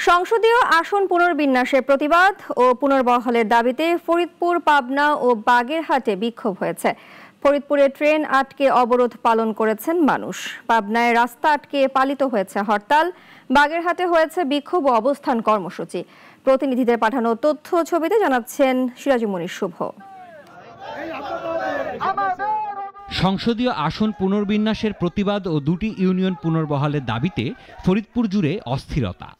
সংসদীয় আসন পুনর্বিন্যাসের প্রতিবাদ ও পুনর্বহালের দাবিতে ফরিদপুর, পাবনা ও বাগেরহাটে বিক্ষোভ হয়েছে। ফরিদপুরে ট্রেন আটকে অবরোধ পালন করেছেন মানুষ। পাবনায় রাস্তা আটকে পালিত হয়েছে হরতাল। বাগেরহাটে হয়েছে বিক্ষোভ ও অবস্থান কর্মসূচি। প্রতিনিধিদের পাঠানো তথ্য ছবিতে জানাচ্ছেন সিরাজুল মনির শুভ। সংসদীয় আসন পুনর্বিন্যাসের প্রতিবাদ ও দুটি ইউনিয়ন পুনর্বহালের দাবিতে ফরিদপুর জুড়ে অস্থিরতা।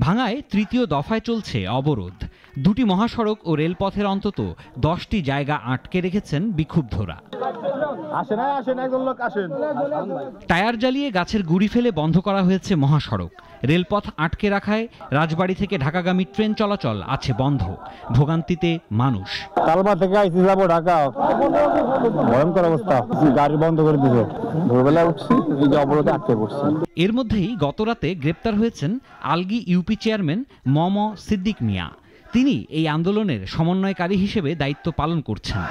ভাঙায় তৃতীয় দফায় চলছে অবরোধ। দুটি মহাসড়ক ও রেলপথের অন্তত 10টি জায়গা আটকে রেখেছেন বিক্ষুব্ধরা। টায়ার জ্বালিয়ে গাছের গুঁড়ি ফেলে বন্ধ করা হয়েছে মহাসড়ক। রেলপথ আটকে রাখায় রাজবাড়ী থেকে ঢাকাগামী ট্রেন চলাচল আছে বন্ধ। ভোগান্তিতে মানুষ। তালবা থেকে আইসি যাব ঢাকা, ভয়ঙ্কর অবস্থা, গাড়ি বন্ধ করে দিয়েছে। ভোরবেলা উঠছি, এই যে অবরোধে আটকে পড়ছি। এর মধ্যেই গতরাতে গ্রেপ্তার হয়েছেন আলগী ইউপি চেয়ারম্যান মম সিদ্দিক মিয়া। তিনি এই আন্দোলনের সমন্বয়কারী হিসেবে দায়িত্ব পালন করছেন।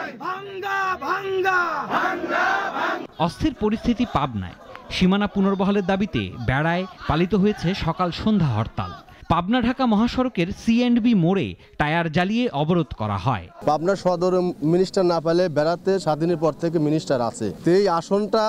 অস্থির পরিস্থিতি পাবনায়। সীমানা পুনর্বহালের দাবিতে বেড়ায় পালিত হয়েছে সকাল সন্ধ্যা হরতাল। পাবনা ঢাকা মহাসড়কের C&B মোড়ে টায়ার জ্বালিয়ে অবরোধ করা হয়। পাবনা সদর মিনিস্টার না পেলে বেড়াতে স্বাধীনের পর থেকে মিনিস্টার আছে, এই আসনটা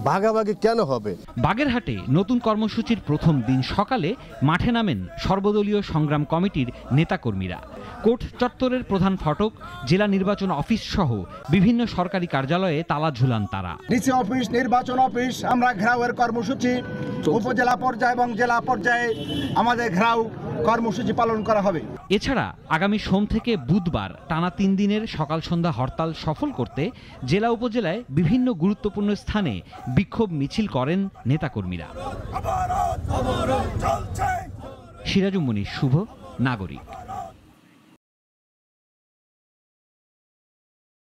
ভাগাভাগি কেন হবে? বাগেরহাটে নতুন কর্মসূচির প্রথম দিন সকালে মাঠে নামেন সর্বদলীয় সংগ্রাম কমিটির নেতাকর্মীরা। কোর্ট চত্বরের প্রধান ফটক, জেলা নির্বাচন অফিস সহ বিভিন্ন সরকারি কার্যালয়ে তালা ঝুলান তারা। ডিসি অফিস, নির্বাচন অফিস, আমরা ঘেরাওয়ের কর্মসূচি উপজেলা পর্যায়ে এবং জেলা পর্যায়ে আমাদের ঘেরাও কর্মসূচি পালন করা হবে। এছাড়া আগামী সোম থেকে বুধবার টানা 3 দিনের সকাল সন্ধ্যা হরতাল সফল করতে জেলা উপজেলায় বিভিন্ন গুরুত্বপূর্ণ স্থানে বিক্ষোভ মিছিল করেন নেতাকর্মীরা। সিরাজুল মনির শুভ, নাগরিক।